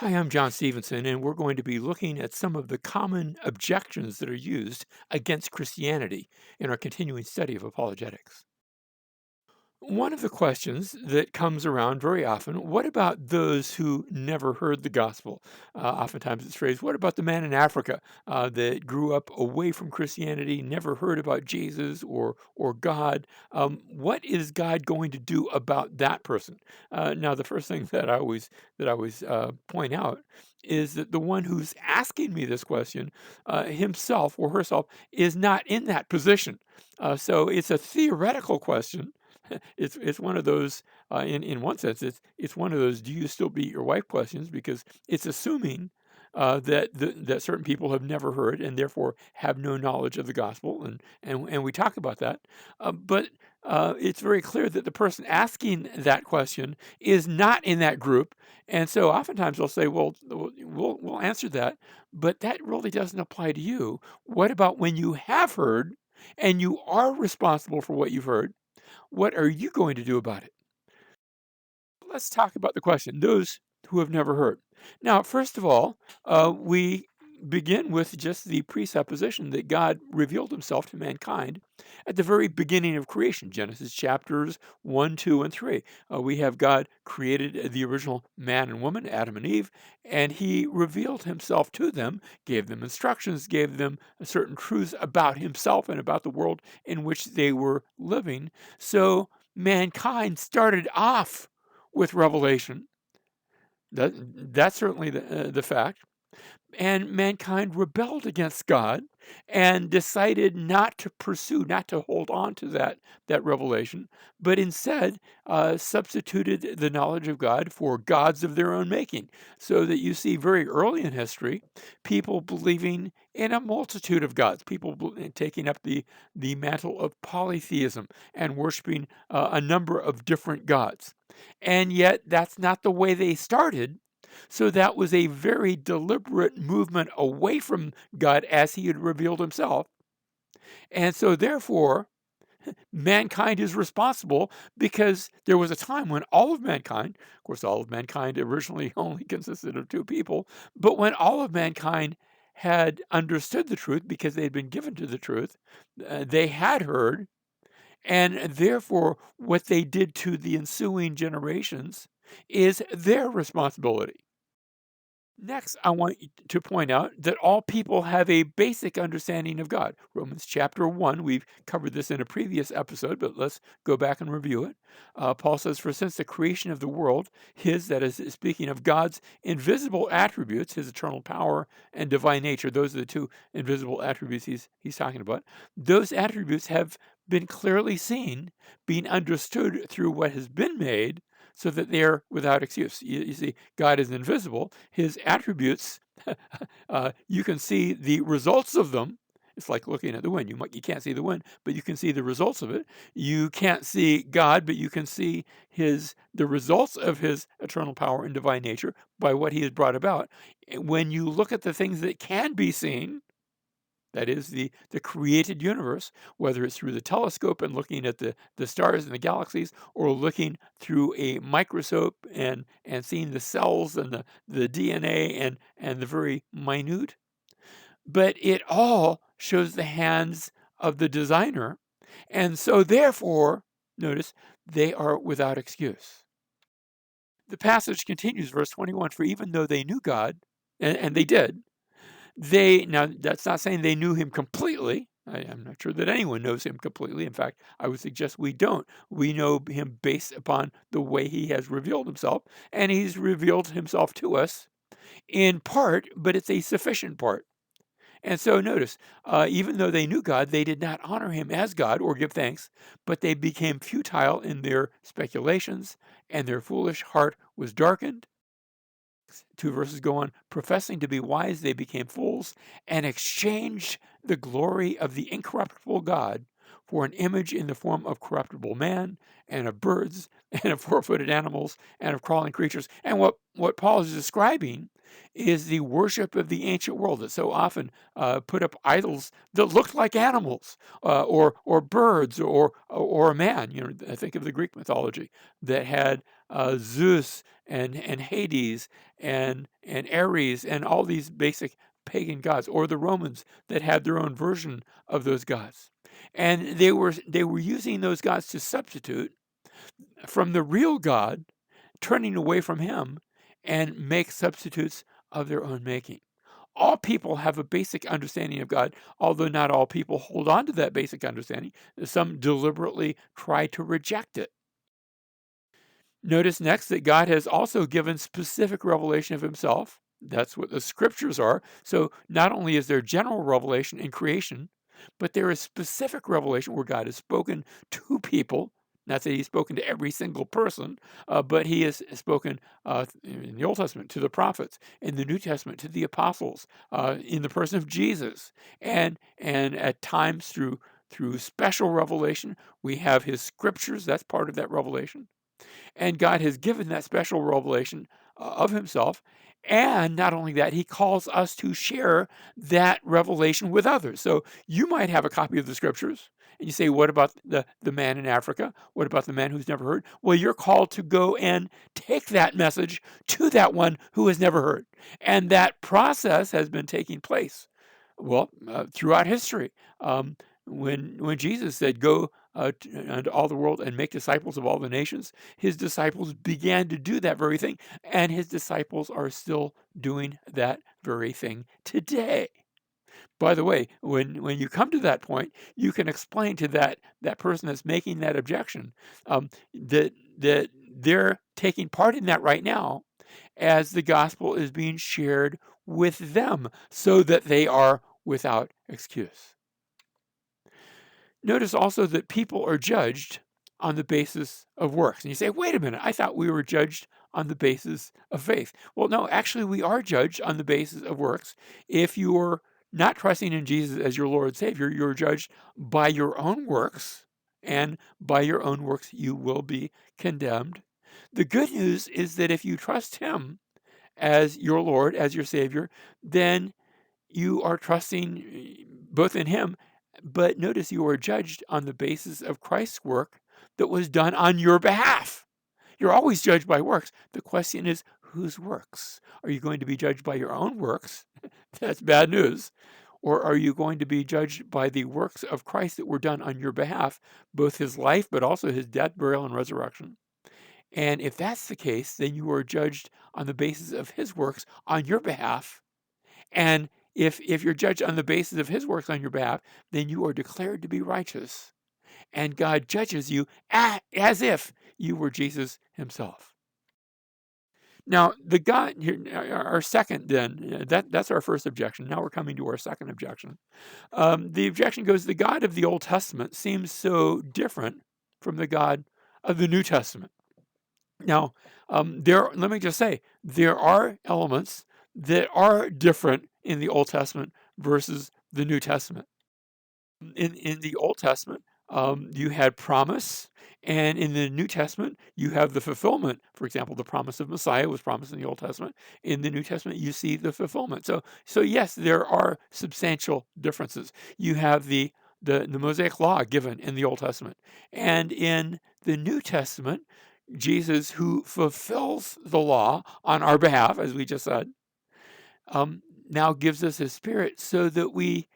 Hi, I'm John Stevenson, and we're going to be looking at some of the common objections that are used against Christianity in our continuing study of apologetics. One of the questions that comes around very often, what about those who never heard the gospel? Oftentimes it's phrased, what about the man in Africa that grew up away from Christianity, never heard about Jesus or God? What is God going to do about that person? Now, the first thing that I always point out is that the one who's asking me this question, himself or herself, is not in that position. So it's a theoretical question. It's one of those in one sense it's one of those do you still beat your wife questions because it's assuming that certain people have never heard and therefore have no knowledge of the gospel and we talk about that but it's very clear that the person asking that question is not in that group, and so oftentimes they'll say, well, we'll answer that, but that really doesn't apply to you. What about when you have heard and you are responsible for what you've heard? What are you going to do about it? Let's talk about the question, those who have never heard. Now, first of all, we begin with just the presupposition that God revealed himself to mankind at the very beginning of creation, Genesis chapters 1, 2, and 3. We have God created the original man and woman, Adam and Eve, and he revealed himself to them, gave them instructions, gave them certain truths about himself and about the world in which they were living. So mankind started off with revelation. That's certainly the fact. And mankind rebelled against God and decided not to pursue, not to hold on to that revelation, but instead substituted the knowledge of God for gods of their own making. So that you see very early in history, people believing in a multitude of gods, people taking up the mantle of polytheism and worshiping a number of different gods. And yet, that's not the way they started. So that was a very deliberate movement away from God as he had revealed himself. And so, therefore, mankind is responsible because there was a time when all of mankind, of course, all of mankind originally only consisted of two people, but when all of mankind had understood the truth because they had been given to the truth, they had heard, and therefore, what they did to the ensuing generations is their responsibility. Next, I want to point out that all people have a basic understanding of God. Romans chapter 1, we've covered this in a previous episode, but let's go back and review it. Paul says, for since the creation of the world, that is, speaking of God's invisible attributes, his eternal power and divine nature, those are the two invisible attributes he's talking about. Those attributes have been clearly seen, being understood through what has been made, so that they are without excuse. You see, God is invisible. His attributes, you can see the results of them. It's like looking at the wind. You can't see the wind, but you can see the results of it. You can't see God, but you can see the results of his eternal power and divine nature by what he has brought about. When you look at the things that can be seen, that is the created universe, whether it's through the telescope and looking at the stars and the galaxies, or looking through a microscope and seeing the cells and the DNA and the very minute. But it all shows the hands of the designer. And so therefore, notice, they are without excuse. The passage continues, verse 21, for even though they knew God, and they did, now that's not saying they knew him completely. I'm not sure that anyone knows him completely. In fact, I would suggest we don't. We know him based upon the way he has revealed himself, and he's revealed himself to us in part, but it's a sufficient part. And so notice, even though they knew God, they did not honor him as God or give thanks, but they became futile in their speculations, and their foolish heart was darkened. Two verses go on, professing to be wise, they became fools and exchanged the glory of the incorruptible God for an image in the form of corruptible man and of birds and of four-footed animals and of crawling creatures. And what Paul is describing is the worship of the ancient world that so often put up idols that looked like animals, or birds, or a man. I think of the Greek mythology that had Zeus and Hades and Ares and all these basic pagan gods, or the Romans that had their own version of those gods. And they were using those gods to substitute from the real God, turning away from him and make substitutes of their own making. All people have a basic understanding of God, although not all people hold on to that basic understanding. Some deliberately try to reject it. Notice next that God has also given specific revelation of himself. That's what the scriptures are. So not only is there general revelation in creation, but there is specific revelation where God has spoken to people. Not that he's spoken to every single person, but he has spoken in the Old Testament to the prophets, in the New Testament to the apostles, in the person of Jesus, and at times through special revelation. We have his scriptures. That's part of that revelation. And God has given that special revelation of himself. And not only that, he calls us to share that revelation with others. So you might have a copy of the scriptures and you say, what about the man in Africa? What about the man who's never heard? Well, you're called to go and take that message to that one who has never heard. And that process has been taking place, well, throughout history. When Jesus said, go into all the world and make disciples of all the nations, his disciples began to do that very thing, and his disciples are still doing that very thing today. By the way, when you come to that point, you can explain to that person that's making that objection, that they're taking part in that right now as the gospel is being shared with them so that they are without excuse. Notice also that people are judged on the basis of works. And you say, wait a minute, I thought we were judged on the basis of faith. Well, no, actually, we are judged on the basis of works. If you're not trusting in Jesus as your Lord and Savior, you're judged by your own works, and by your own works, you will be condemned. The good news is that if you trust him as your Lord, as your Savior, then you are trusting both in him, but notice you are judged on the basis of Christ's work that was done on your behalf. You're always judged by works. The question is, whose works? Are you going to be judged by your own works? That's bad news. Or are you going to be judged by the works of Christ that were done on your behalf, both his life, but also his death, burial, and resurrection? And if that's the case, then you are judged on the basis of his works on your behalf. And if you're judged on the basis of his works on your behalf, then you are declared to be righteous. And God judges you as if you were Jesus himself. Now, the God here, our second, then, that's our first objection. Now we're coming to our second objection. The objection goes, the God of the Old Testament seems so different from the God of the New Testament. Now, let me just say, there are elements that are different in the Old Testament versus the New Testament. In the Old Testament, you had promise, and in the New Testament, you have the fulfillment. For example, the promise of Messiah was promised in the Old Testament. In the New Testament, you see the fulfillment. So yes, there are substantial differences. You have the Mosaic law given in the Old Testament, and in the New Testament, Jesus, who fulfills the law on our behalf, as we just said, now gives us his spirit so that we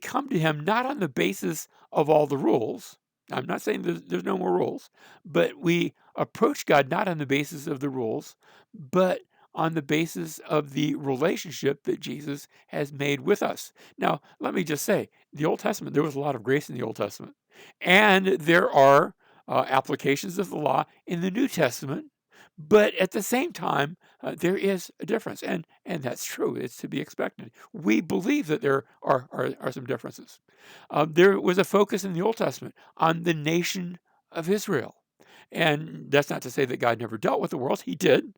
come to him not on the basis of all the rules. I'm not saying there's no more rules, but we approach God not on the basis of the rules, but on the basis of the relationship that Jesus has made with us. Now, let me just say, the Old Testament, there was a lot of grace in the Old Testament. And there are applications of the law in the New Testament. But at the same time, there is a difference, and that's true. It's to be expected. We believe that there are some differences. There was a focus in the Old Testament on the nation of Israel, and that's not to say that God never dealt with the world. He did.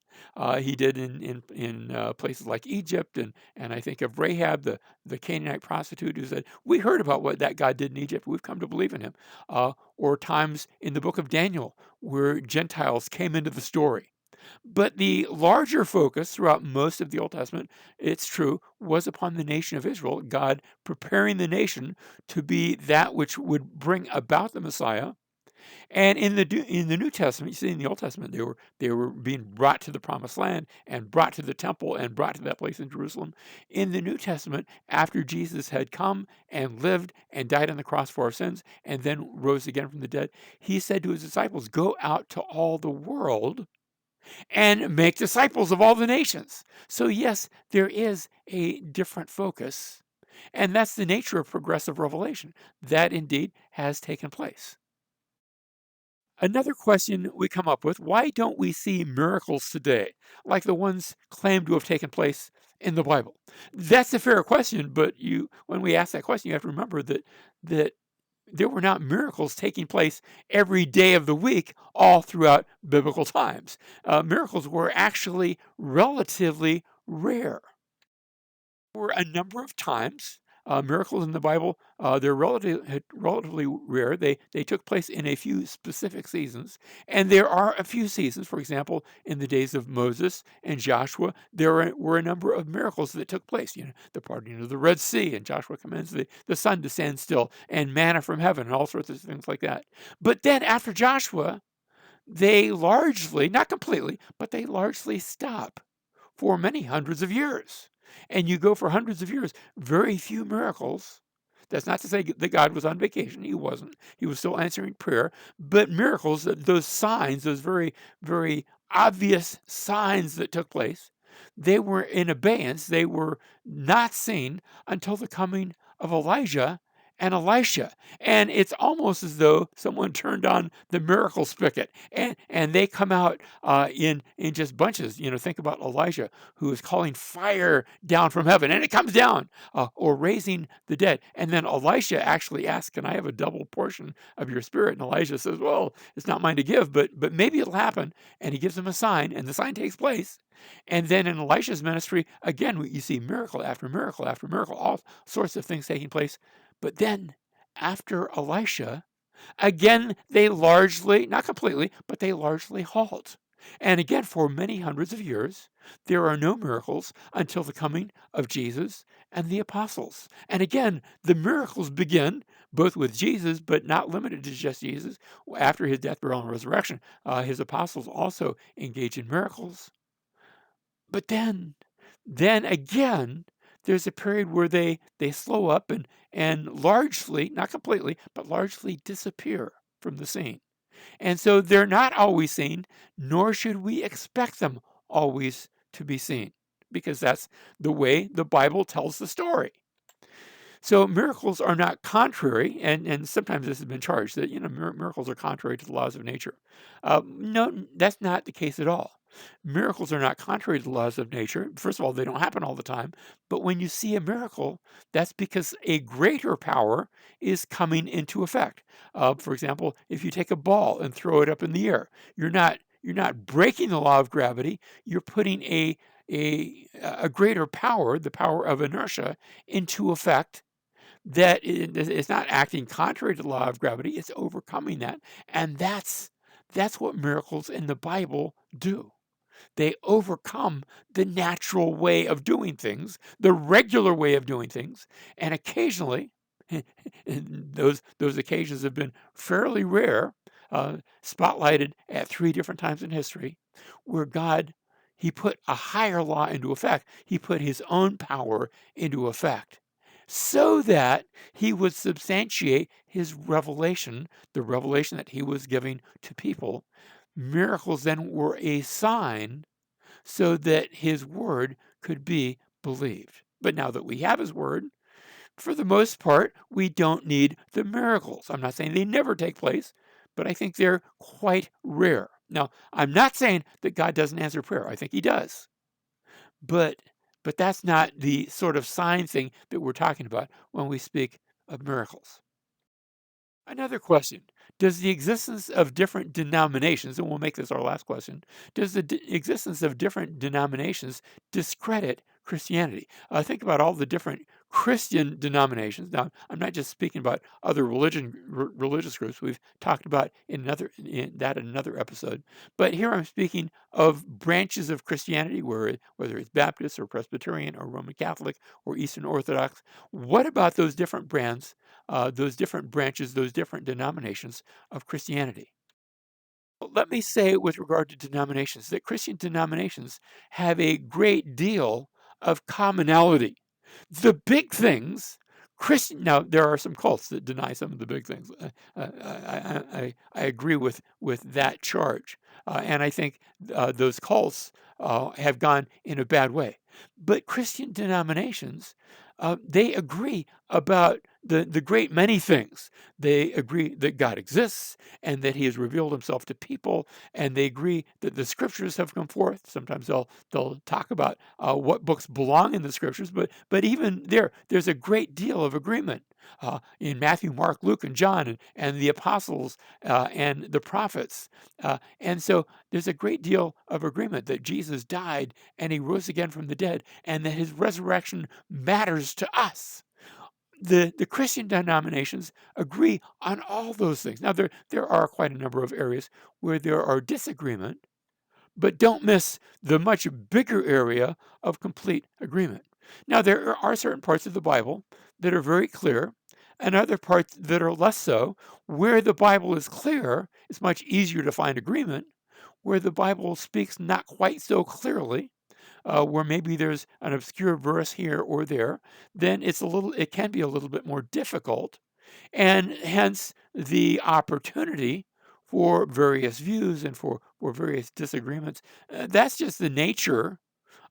He did in places like Egypt, and I think of Rahab, the Canaanite prostitute, who said, "We heard about what that God did in Egypt. We've come to believe in him." Or times in the book of Daniel where Gentiles came into the story. But the larger focus throughout most of the Old Testament, it's true, was upon the nation of Israel, God preparing the nation to be that which would bring about the Messiah. And in the New Testament, you see, in the Old Testament, they were being brought to the Promised Land and brought to the temple and brought to that place in Jerusalem. In the New Testament, after Jesus had come and lived and died on the cross for our sins, and then rose again from the dead, he said to his disciples, "Go out to all the world and make disciples of all the nations." So yes, there is a different focus, and that's the nature of progressive revelation. That indeed has taken place. Another question we come up with, why don't we see miracles today like the ones claimed to have taken place in the Bible? That's a fair question, but when we ask that question, you have to remember that there were not miracles taking place every day of the week all throughout biblical times. Miracles were actually relatively rare. Were a number of times. Miracles in the Bible, they're relatively rare. They took place in a few specific seasons, and there are a few seasons. For example, in the days of Moses and Joshua, were a number of miracles that took place. The parting of the Red Sea, and Joshua commands the sun to stand still, and manna from heaven, and all sorts of things like that. But then after Joshua, they largely, not completely, but they largely stop for many hundreds of years. And you go for hundreds of years, very few miracles. That's not to say that God was on vacation. He wasn't. He was still answering prayer. But miracles, those signs, those very, very obvious signs that took place, they were in abeyance. They were not seen until the coming of Elijah and Elisha. And it's almost as though someone turned on the miracle spigot, and they come out in just bunches. Think about Elijah, who is calling fire down from heaven, and it comes down, or raising the dead. And then Elisha actually asks, "Can I have a double portion of your spirit?" And Elijah says, "Well, it's not mine to give, but maybe it'll happen." And he gives him a sign, and the sign takes place. And then in Elisha's ministry, again, you see miracle after miracle after miracle, all sorts of things taking place. But then after Elisha, again, they largely, not completely, but they largely halt. And again, for many hundreds of years, there are no miracles until the coming of Jesus and the apostles. And again, the miracles begin both with Jesus, but not limited to just Jesus. After his death, burial, and resurrection, his apostles also engage in miracles. But then again, there's a period where they slow up and largely, not completely, but largely disappear from the scene. And so they're not always seen, nor should we expect them always to be seen, because that's the way the Bible tells the story. So miracles are not contrary, and sometimes this has been charged that miracles are contrary to the laws of nature. No, that's not the case at all. Miracles are not contrary to the laws of nature. First of all, they don't happen all the time. But when you see a miracle, that's because a greater power is coming into effect. For example, if you take a ball and throw it up in the air, you're not breaking the law of gravity. You're putting a greater power, the power of inertia, into effect that it's not acting contrary to the law of gravity, it's overcoming that. And that's what miracles in the Bible do. They overcome the natural way of doing things, the regular way of doing things, and occasionally, and those occasions have been fairly rare, spotlighted at three different times in history, where God, he put a higher law into effect. He put his own power into effect so that he would substantiate his revelation, the revelation that he was giving to people. Miracles then were a sign so that his word could be believed. But now that we have his word, for the most part, we don't need the miracles. I'm not saying they never take place, but I think they're quite rare. Now, I'm not saying that God doesn't answer prayer. I think he does. But that's not the sort of sign thing that we're talking about when we speak of miracles. Another question, does the existence of different denominations, and we'll make this our last question, does the existence of different denominations discredit Christianity? Think about all the different Christian denominations. Now, I'm not just speaking about other religious groups. We've talked about in another episode. But here I'm speaking of branches of Christianity, whether it's Baptist or Presbyterian or Roman Catholic or Eastern Orthodox. What about those different those different branches, those different denominations of Christianity? Let me say with regard to denominations that Christian denominations have a great deal of commonality. The big things, Christian. Now there are some cults that deny some of the big things. I agree with that charge, and I think those cults have gone in a bad way. But Christian denominations, they agree about the great many things. They agree that God exists and that He has revealed Himself to people, and they agree that the Scriptures have come forth. Sometimes they'll talk about what books belong in the Scriptures, but even there's a great deal of agreement in Matthew, Mark, Luke, and John, and the apostles and the prophets. And so there's a great deal of agreement that Jesus died and He rose again from the dead, and that His resurrection matters to us. The Christian denominations agree on all those things. Now, there are quite a number of areas where there are disagreement, but don't miss the much bigger area of complete agreement. Now, there are certain parts of the Bible that are very clear, and other parts that are less so. Where the Bible is clear, it's much easier to find agreement. Where the Bible speaks not quite so clearly, where maybe there's an obscure verse here or there, then it can be a little bit more difficult, and hence the opportunity for various views and for various disagreements. That's just the nature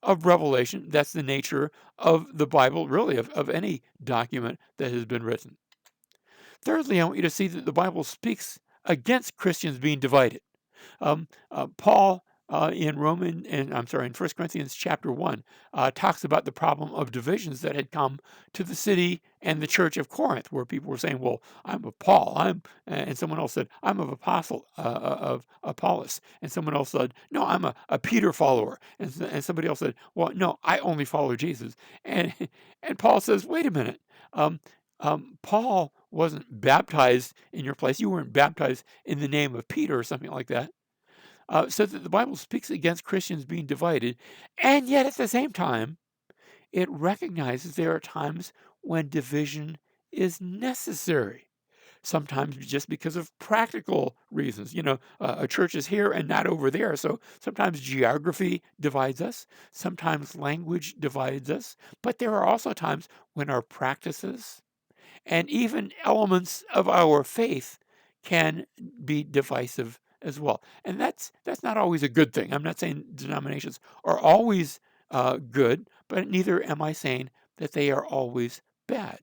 of Revelation. That's the nature of the Bible, really, of any document that has been written. Thirdly, I want you to see that the Bible speaks against Christians being divided. Paul in 1 Corinthians chapter 1 talks about the problem of divisions that had come to the city and the church of Corinth, where people were saying, well, I'm of Paul, and someone else said, I'm of of Apollos, and someone else said, no, I'm a Peter follower, and somebody else said, well, no, I only follow Jesus. And, and Paul says, wait a minute, Paul wasn't baptized in your place. You weren't baptized in the name of Peter or something like that. So that the Bible speaks against Christians being divided, and yet at the same time, it recognizes there are times when division is necessary. Sometimes just because of practical reasons. A church is here and not over there. So sometimes geography divides us, sometimes language divides us, but there are also times when our practices and even elements of our faith can be divisive as well. And that's not always a good thing. I'm not saying denominations are always good, but neither am I saying that they are always bad.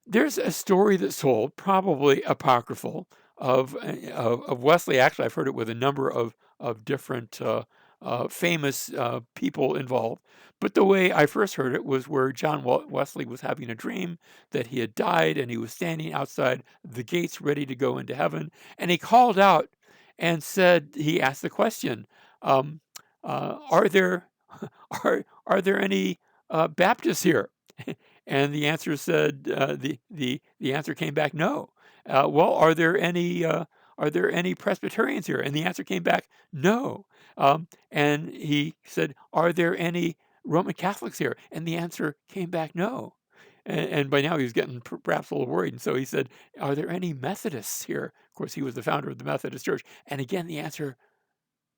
There's a story that's told, probably apocryphal, of Wesley. Actually, I've heard it with a number of different famous people involved. But the way I first heard it was where John Wesley was having a dream that he had died, and he was standing outside the gates ready to go into heaven. And he called out and said, he asked the question, um, "Are there are there any Baptists here?" And the answer said, the answer came back, no. Well, are there any Presbyterians here? And the answer came back, no. And he said, are there any Roman Catholics here? And the answer came back, no. And by now he was getting perhaps a little worried. And so he said, are there any Methodists here? Of course, he was the founder of the Methodist Church. And again, the answer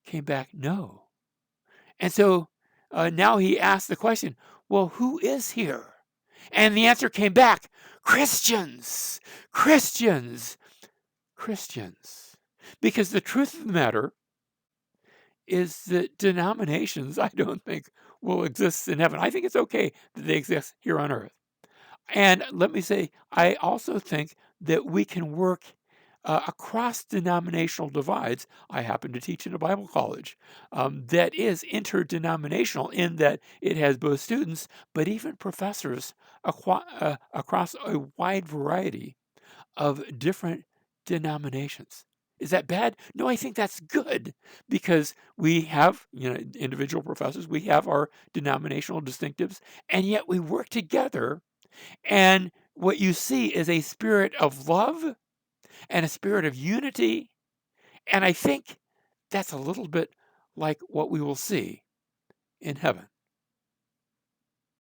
came back, no. And so now he asked the question, well, who is here? And the answer came back, Christians, Christians, Christians. Because the truth of the matter is that denominations, I don't think, will exist in heaven. I think it's okay that they exist here on earth. And let me say, I also think that we can work across denominational divides. I happen to teach in a Bible college that is interdenominational in that it has both students, but even professors across a wide variety of different denominations. Is that bad? No, I think that's good because we have, individual professors, we have our denominational distinctives, and yet we work together. And what you see is a spirit of love and a spirit of unity. And I think that's a little bit like what we will see in heaven.